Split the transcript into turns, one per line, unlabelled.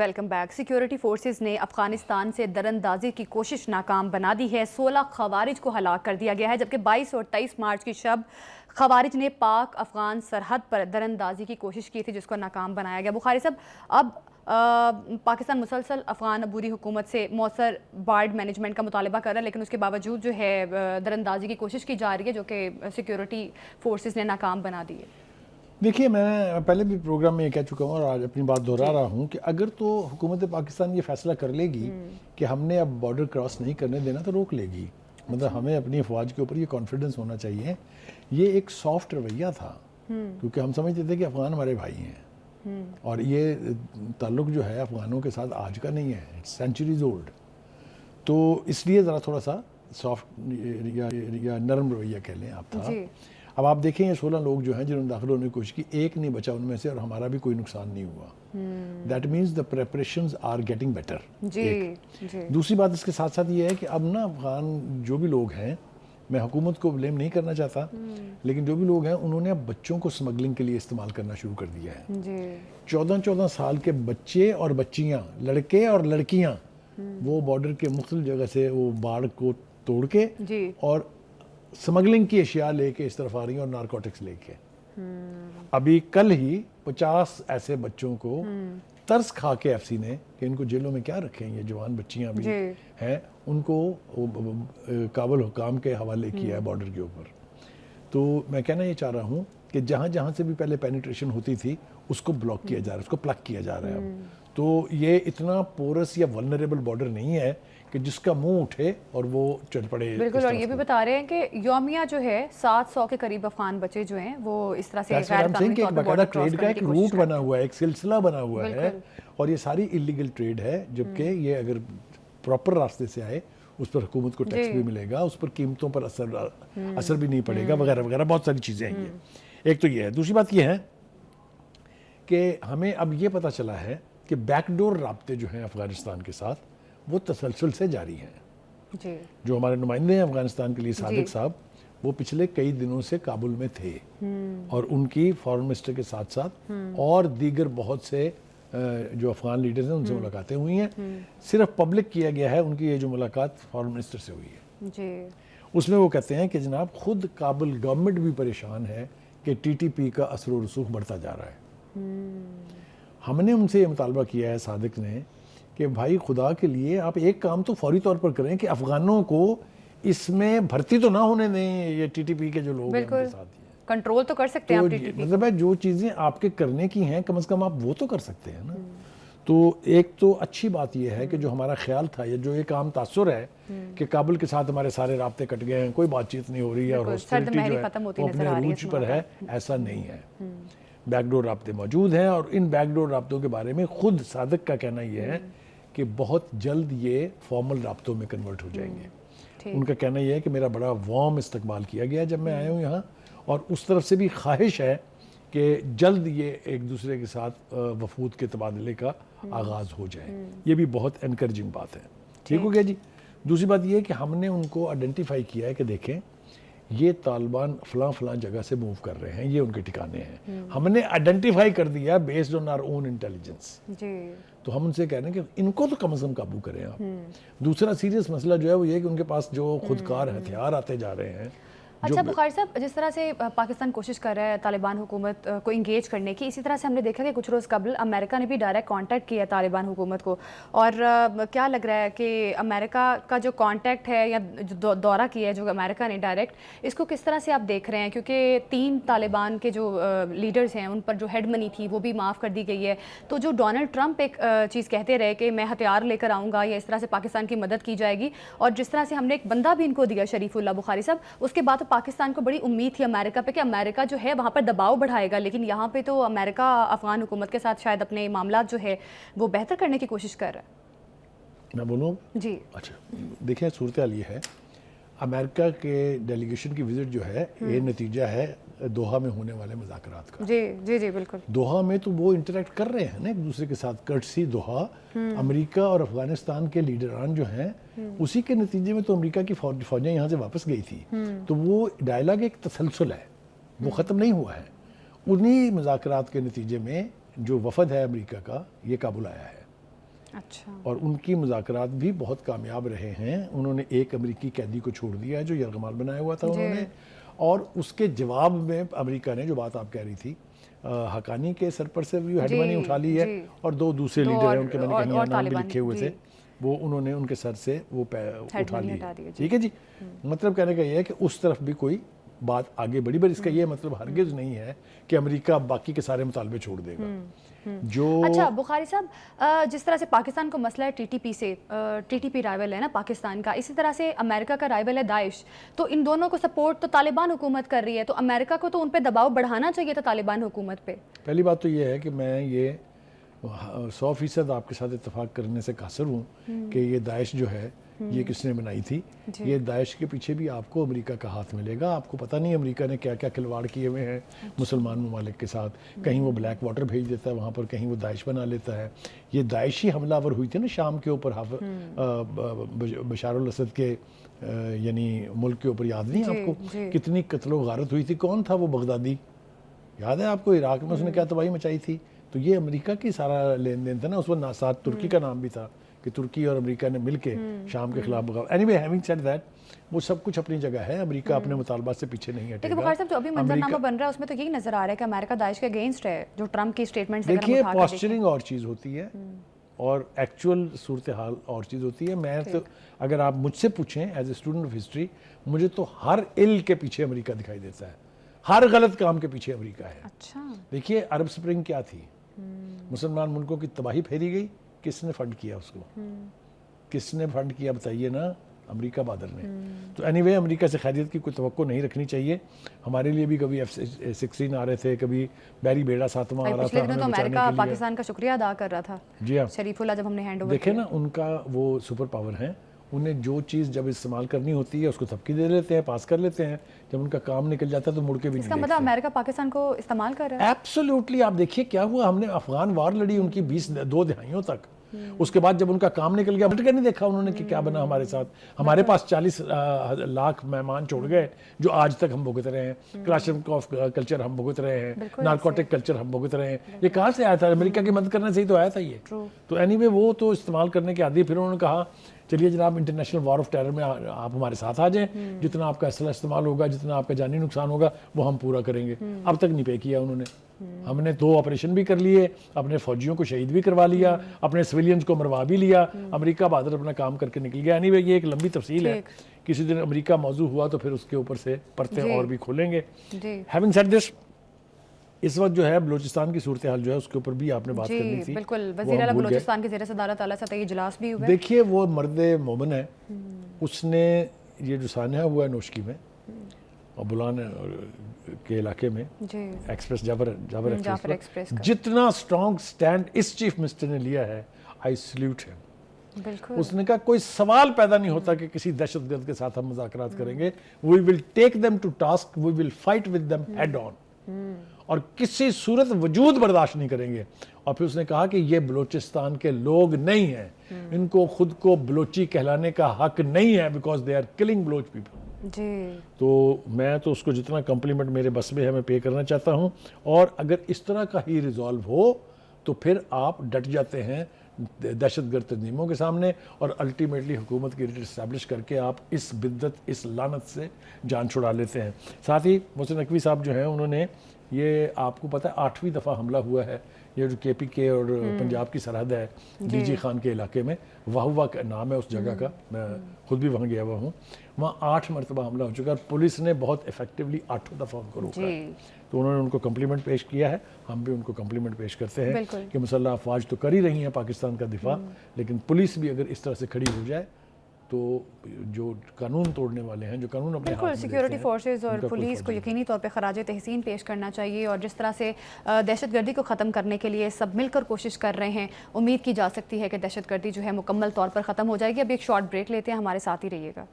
Welcome back. Security forces نے افغانستان سے دراندازی کی کوشش ناکام بنا دی ہے۔ 16 خوارج کو ہلاک کر دیا گیا ہے، جبکہ 22 اور 23 مارچ کی شب خوارج نے پاک افغان سرحد پر دراندازی کی کوشش کی تھی، جس کو ناکام بنایا گیا۔ بخاری صاحب، اب پاکستان مسلسل افغان عبوری حکومت سے مؤثر بارڈ مینجمنٹ کا مطالبہ کر رہا ہے، لیکن اس کے باوجود جو ہے دراندازی کی کوشش کی جا رہی ہے، جو کہ سیکیورٹی فورسز نے ناکام بنا دی ہے۔
دیکھیے، میں پہلے بھی پروگرام میں یہ کہہ چکا ہوں اور آج اپنی بات دہرا رہا ہوں کہ اگر تو حکومت پاکستان یہ فیصلہ کر لے گی کہ ہم نے اب بارڈر کراس نہیں کرنے دینا تو روک لے گی۔ مطلب ہمیں اپنی افواج کے اوپر یہ کانفیڈنس ہونا چاہیے۔ یہ ایک سافٹ رویہ تھا، کیونکہ ہم سمجھتے تھے کہ افغان ہمارے بھائی ہیں، اور یہ تعلق جو ہے افغانوں کے ساتھ آج کا نہیں ہے، سینچریز اولڈ۔ تو اس لیے ذرا تھوڑا سا سافٹ یا نرم رویہ کہہ لیں آپ تھا۔ اب آپ دیکھیں یہ 16 لوگ جو ہیں جنہوں نے داخل ہونے کی کوشش کی، ایک نہیں بچا ان میں سے، اور ہمارا بھی کوئی نقصان نہیں ہوا۔ That means the preparations are getting better. دوسری بات اس کے ساتھ ساتھ یہ ہے کہ اب نا افغان جو بھی لوگ ہیں، میں حکومت کو بلیم نہیں کرنا چاہتا، لیکن جو بھی لوگ ہیں انہوں نے اب بچوں کو سمگلنگ کے لیے استعمال کرنا شروع کر دیا ہے۔ 14 سال کے بچے اور بچیاں، لڑکے اور لڑکیاں، وہ بارڈر کے مختلف جگہ سے وہ باڑ کو توڑ کے اور سمگلنگ کی اشیاء لے کے اس طرف آ رہی ہیں، اور نارکوٹکس لے کے۔ ابھی کل ہی 50 ایسے بچوں کو ترس کھا کے ایف سی نے کہ ان کو جیلوں میں کیا رکھیں، یہ جوان بچیاں بھی ہیں، ان کو کابل حکام کے حوالے کیا ہے بارڈر کے اوپر۔ تو میں کہنا یہ چاہ رہا ہوں کہ جہاں جہاں سے بھی پہلے پینیٹریشن ہوتی تھی اس کو بلاک کیا جا رہا ہے، اس کو پلگ کیا جا رہا ہے اب۔ تو یہ اتنا پورس یا ولنریبل بارڈر نہیں ہے کہ جس کا منہ اٹھے اور وہ چل پڑے۔
بالکل، اور یہ بھی بتا رہے ہیں کہ یومیہ جو ہے 700 کے قریب افغان بچے جو ہیں وہ اس طرح سے غیر قانونی طور پر بارڈر کراس کرنے کی کوشش
روٹ بنا ہوا ہے، ایک سلسلہ بنا ہوا ہے، اور یہ ساری اللیگل ٹریڈ ہے، جبکہ یہ اگر پراپر راستے سے آئے اس پر حکومت کو ٹیکس بھی ملے گا، اس پر قیمتوں پر اثر بھی نہیں پڑے گا، وغیرہ وغیرہ، بہت ساری چیزیں ہیں۔ یہ ایک تو یہ ہے۔ دوسری بات یہ ہے کہ ہمیں اب یہ پتہ چلا ہے کہ بیک ڈور رابطے جو ہیں افغانستان کے ساتھ وہ تسلسل سے جاری ہیں۔ جو ہمارے نمائندے ہیں افغانستان کے لیے، صادق صاحب، وہ پچھلے کئی دنوں سے کابل میں تھے، اور ان کی فارن منسٹر کے ساتھ ساتھ اور دیگر بہت سے جو افغان لیڈرز ہیں ان سے ملاقاتیں ہوئی ہیں۔ صرف پبلک کیا گیا ہے ان کی یہ جو ملاقات فارن منسٹر سے ہوئی ہے۔ اس میں وہ کہتے ہیں کہ جناب خود کابل گورنمنٹ بھی پریشان ہے کہ ٹی ٹی پی کا اثر و رسوخ بڑھتا جا رہا ہے۔ ہم نے ان سے یہ مطالبہ کیا ہے، صادق نے، کہ بھائی خدا کے لیے آپ ایک کام تو فوری طور پر کریں کہ افغانوں کو اس میں بھرتی تو نہ ہونے دیں، یہ ٹی ٹی پی کے جو لوگ ہیں ان کے ساتھ
کنٹرول تو کر سکتے ہیں آپ ٹی ٹی پی۔
مطلب ہے جو چیزیں آپ کے کرنے کی ہیں کم از کم آپ وہ تو کر سکتے ہیں نا۔ تو ایک تو اچھی بات یہ ہے کہ جو ہمارا خیال تھا، یہ جو ایک عام تاثر ہے کہ کابل کے ساتھ ہمارے سارے رابطے کٹ گئے ہیں، کوئی بات چیت نہیں ہو رہی ہے، اور ہاسپٹلٹی جو ہے وہ اپنے عروج پر ہے، ایسا نہیں ہے۔ بیک ڈور رابطے موجود ہیں، اور ان بیک ڈور رابطوں کے بارے میں خود صادق کا کہنا یہ ہے کہ بہت جلد یہ فارمل رابطوں میں کنورٹ ہو جائیں گے۔ ان کا کہنا یہ ہے کہ میرا بڑا وارم استقبال کیا گیا جب میں آیا ہوں یہاں، اور اس طرف سے بھی خواہش ہے کہ جلد یہ ایک دوسرے کے ساتھ وفود کے تبادلے کا آغاز ہو جائے۔ یہ بھی بہت انکریجنگ بات ہے۔ ٹھیک ہو گیا جی۔ دوسری بات یہ ہے کہ ہم نے ان کو آئیڈینٹیفائی کیا ہے کہ دیکھیں یہ طالبان فلاں فلاں جگہ سے موو کر رہے ہیں، یہ ان کے ٹھکانے ہیں۔ ہم نے آئیڈینٹیفائی کر دیا based on our own intelligence. تو ہم ان سے کہہ رہے ہیں کہ ان کو تو کم از کم قابو کریں آپ۔ دوسرا سیریس مسئلہ جو ہے وہ یہ کہ ان کے پاس جو خودکار ہتھیار آتے جا رہے ہیں۔
اچھا بخاری صاحب، جس طرح سے پاکستان کوشش کر رہا ہے طالبان حکومت کو انگیج کرنے کی، اسی طرح سے ہم نے دیکھا کہ کچھ روز قبل امریکہ نے بھی ڈائریکٹ کانٹیکٹ کیا طالبان حکومت کو، اور کیا لگ رہا ہے کہ امریکہ کا جو کانٹیکٹ ہے یا جو دورہ کیا ہے جو امریکہ نے ڈائریکٹ، اس کو کس طرح سے آپ دیکھ رہے ہیں؟ کیونکہ 3 طالبان کے جو لیڈرز ہیں ان پر جو ہیڈ منی تھی وہ بھی معاف کر دی گئی ہے۔ تو جو ڈونلڈ ٹرمپ ایک چیز کہتے رہے کہ میں ہتھیار لے کر آؤں گا یا اس طرح سے پاکستان کی مدد کی جائے گی، اور جس طرح سے ہم نے ایک بندہ بھی ان کو دیا، شریف اللہ بخاری صاحب، اس کے بعد تو پاکستان کو بڑی امید تھی امریکہ پہ کہ امریکہ جو ہے وہاں پر دباؤ بڑھائے گا، لیکن یہاں پہ تو امریکہ افغان حکومت کے ساتھ شاید اپنے معاملات جو ہے وہ بہتر کرنے کی کوشش کر رہا ہے۔
میں بولوں؟
جی
اچھا دیکھیں، صورتحال یہ ہے، امریکہ کے ڈیلیگیشن کی وزٹ جو ہے یہ نتیجہ ہے دوحہ میں ہونے والے مذاکرات کا۔
جی جی جی بالکل۔
دوحہ میں تو وہ انٹریکٹ کر رہے ہیں نا ایک دوسرے کے ساتھ، کرٹسی دوحہ۔ امریکہ اور افغانستان کے لیڈران جو ہیں اسی کے نتیجے میں تو امریکہ کی فوجیں یہاں سے واپس گئی تھی، تو وہ ڈائلاگ ایک تسلسل ہے، وہ ختم نہیں ہوا ہے۔ انہی مذاکرات کے نتیجے میں جو وفد ہے امریکہ کا یہ کابل آیا ہے،
اچھا
اور ان کی مذاکرات بھی بہت کامیاب رہے ہیں. انہوں نے ایک امریکی قیدی کو چھوڑ دیا ہے جو یرغمال بنایا ہوا تھا انہوں نے, اور اس کے جواب میں امریکہ نے جو بات آپ کہہ رہی تھی حقانی کے سر پر سے بھی ہیڈ منی اٹھا لی ہے, اور دو دوسرے لیڈر ہیں ان کے, میں نے کہیں نام بھی لکھے ہوئے تھے, وہ انہوں نے ان کے سر سے وہ اٹھا لی. ٹھیک ہے جی, مطلب کہنے کا یہ ہے کہ اس طرف بھی کوئی بات آگے بڑھی, پر اس کا یہ مطلب ہرگز نہیں ہے کہ امریکہ باقی کے سارے مطالبے چھوڑ دے گا. جو
اچھا بخاری صاحب, جس طرح سے پاکستان کو مسئلہ ہے ٹی ٹی پی رائیول ہے نا پاکستان کا, اسی طرح سے امریکہ کا رائیول ہے داعش, تو ان دونوں کو سپورٹ تو طالبان حکومت کر رہی ہے, تو امریکہ کو تو ان پہ دباؤ بڑھانا چاہیے تھا طالبان حکومت پہ.
پہلی بات تو یہ ہے کہ میں یہ 100% آپ کے ساتھ اتفاق کرنے سے قاصر ہوں کہ یہ داعش جو ہے یہ کس نے بنائی تھی. یہ داعش کے پیچھے بھی آپ کو امریکہ کا ہاتھ ملے گا. آپ کو پتہ نہیں امریکہ نے کیا کیا کھلواڑ کیے ہوئے ہیں مسلمان ممالک کے ساتھ. کہیں وہ بلیک واٹر بھیج دیتا ہے وہاں پر, کہیں وہ داعش بنا لیتا ہے. یہ داعشی حملہ آور ہوئی تھی نا شام کے اوپر, بشار الاسد کے یعنی ملک کے اوپر, یاد نہیں آپ کو کتنی قتل و غارت ہوئی تھی؟ کون تھا وہ بغدادی, یاد ہے آپ کو؟ عراق میں اس نے کیا تباہی مچائی تھی. تو یہ امریکہ کی سارا لین دین تھا نا. اس وقت ساتھ ترکی کا نام بھی تھا کہ ترکی اور امریکہ نے مل کے شام کے خلاف بغاوت. Any way having said that, وہ سب کچھ اپنی جگہ ہے. امریکہ اپنے مطالبات سے پیچھے نہیں ہٹے گا.
بخاری صاحب جو ابھی منظرنامہ بن رہا ہے اس میں تو یہی نظر آ رہا ہے کہ امریکہ داعش کے اگینسٹ ہے, جو ٹرمپ کی اسٹیٹمنٹس.
دیکھیے پوسچرنگ اور چیز ہوتی ہے اور ایکچوئل صورتحال اور چیز ہوتی ہے. میں تو اگر آپ مجھ سے پوچھیں as a student of history, مجھے تو ہر علم کے پیچھے امریکہ دکھائی دیتا ہے, ہر غلط کام کے پیچھے امریکہ ہے.
اچھا
دیکھیے عرب سپرنگ کیا تھی, مسلمان ملکوں کی تباہی پھیری گئی, کس نے فنڈ کیا اس کو؟ کس نے فنڈ کیا بتائیے نا؟ امریکہ بادر نے. تو اینی وے امریکہ سے خیریت کی کوئی توقع نہیں رکھنی چاہیے. ہمارے لیے بھی کبھی F-16 آ رہے تھے, کبھی بیری بیڑا 7واں آ رہا تھا ہمیں بچانے کے لیے.
امریکہ پاکستان کا شکریہ ادا کر رہا تھا.
جی ہاں,
شریف اللہ جب ہم نے ہینڈ اوور
دیکھیں نا ان کا وہ سپر پاور ہیں, انہیں جو چیز جب استعمال کرنی ہوتی ہے اس کو تھپکی دے لیتے ہیں, پاس کر لیتے ہیں. جب ان کا کام نکل جاتا ہے تو مڑ کے بھی نہیں دیکھتے.
اس کا مطلب امریکہ پاکستان کو استعمال کر رہا ہے.
ایبسولوٹلی. آپ دیکھیے کیا ہوا, ہم نے افغان وار لڑی ان کی 2 دہائیوں تک. اس کے بعد جب ان کا کام نکل گیا مٹ کے نہیں دیکھا انہوں نے کہ کیا بنا ہمارے ساتھ. ہمارے پاس 40 لاکھ مہمان چھوڑ گئے جو آج تک ہم بھگت رہے ہیں. کلاشنکوف کلچر ہم بھگت رہے ہیں, نارکوٹک کلچر ہم بھگت رہے ہیں. یہ کہاں سے آیا تھا؟ امریکہ کی مدد کرنے سے ہی تو آیا تھا یہ. تو اینی وے وہ تو استعمال کرنے کے عادی. پھر انہوں نے کہا چلیے جناب انٹرنیشنل وار آف ٹیرر میں آپ ہمارے ساتھ آ جائیں, جتنا آپ کا اسلحہ استعمال ہوگا, جتنا آپ کا جانی نقصان ہوگا وہ ہم پورا کریں گے. اب تک نہیں پے کیا انہوں نے. ہم نے 2 آپریشن بھی کر لیے, اپنے فوجیوں کو شہید بھی کروا لیا, اپنے سویلینز کو مروا بھی لیا. امریکہ بہادر اپنا کام کر کے نکل گیا. اینی وے یہ ایک لمبی تفصیل ہے, کسی دن امریکہ موضوع ہوا تو پھر اس کے اوپر سے پرتیں اور بھی کھولیں گے. ہیونگ سیڈ دس, اس وقت جو ہے بلوچستان کی صورتحال جو ہے اس کے اوپر بھی آپ نے بات کرنی تھی.
بالکل, وزیر اعلیٰ بلوچستان کے زیر صدارت اعلیٰ سطحی اجلاس بھی ہوا ہے.
دیکھیے وہ مرد مومن ہے, اس نے یہ جو سانحہ ہوا ہے نوشکی میں اور بلان کے علاقے میں ایکسپریس جابر ایکسپریس, جتنا اسٹرانگ سٹینڈ اس چیف منسٹر نے لیا ہے, آئی سلیوٹ ہم. اس نے کہا کوئی سوال پیدا نہیں ہوتا کہ کسی دہشت گرد کے ساتھ ہم مذاکرات کریں گے. We will take them to task, we will fight with them head on, اور کسی صورت وجود برداشت نہیں کریں گے. اور پھر اس نے کہا کہ یہ بلوچستان کے لوگ نہیں ہیں, ان کو خود کو بلوچی کہلانے کا حق نہیں ہے, because they are killing Baloch people. تو میں تو اس کو جتنا کمپلیمنٹ میرے بس میں ہے میں پے کرنا چاہتا ہوں. اور اگر اس طرح کا ہی ریزالو ہو تو پھر آپ ڈٹ جاتے ہیں دہشت گرد تنظیموں کے سامنے, اور الٹیمیٹلی حکومت کی ریٹ اسٹیبلش کر کے آپ اس بدت, اس لعنت سے جان چھڑا لیتے ہیں. ساتھ ہی محسن نقوی صاحب جو ہیں انہوں نے, یہ آپ کو پتہ ہے 8ویں دفعہ حملہ ہوا ہے, یہ جو کے پی کے اور پنجاب کی سرحد ہے ڈی جی خان کے علاقے میں, واہوا کا نام ہے اس جگہ کا, میں خود بھی وہاں گیا ہوا ہوں. وہاں 8 مرتبہ حملہ ہو چکا ہے, پولیس نے بہت افیکٹولی 8 دفعہ ان کو روکا ہے. تو انہوں نے ان کو کمپلیمنٹ پیش کیا ہے, ہم بھی ان کو کمپلیمنٹ پیش کرتے ہیں کہ مسلح افواج تو کر ہی رہی ہیں پاکستان کا دفاع, لیکن پولیس بھی اگر اس طرح سے کھڑی ہو جائے تو جو قانون توڑنے والے ہیں, جو قانون اپنے ہاتھ میں لیتے ہیں,
سیکیورٹی فورسز اور پولیس کو یقینی طور پہ خراج تحسین پیش کرنا چاہیے. اور جس طرح سے دہشت گردی کو ختم کرنے کے لیے سب مل کر کوشش کر رہے ہیں, امید کی جا سکتی ہے کہ دہشت گردی جو ہے مکمل طور پر ختم ہو جائے گی. اب ایک شارٹ بریک لیتے ہیں, ہمارے ساتھ ہی رہیے گا.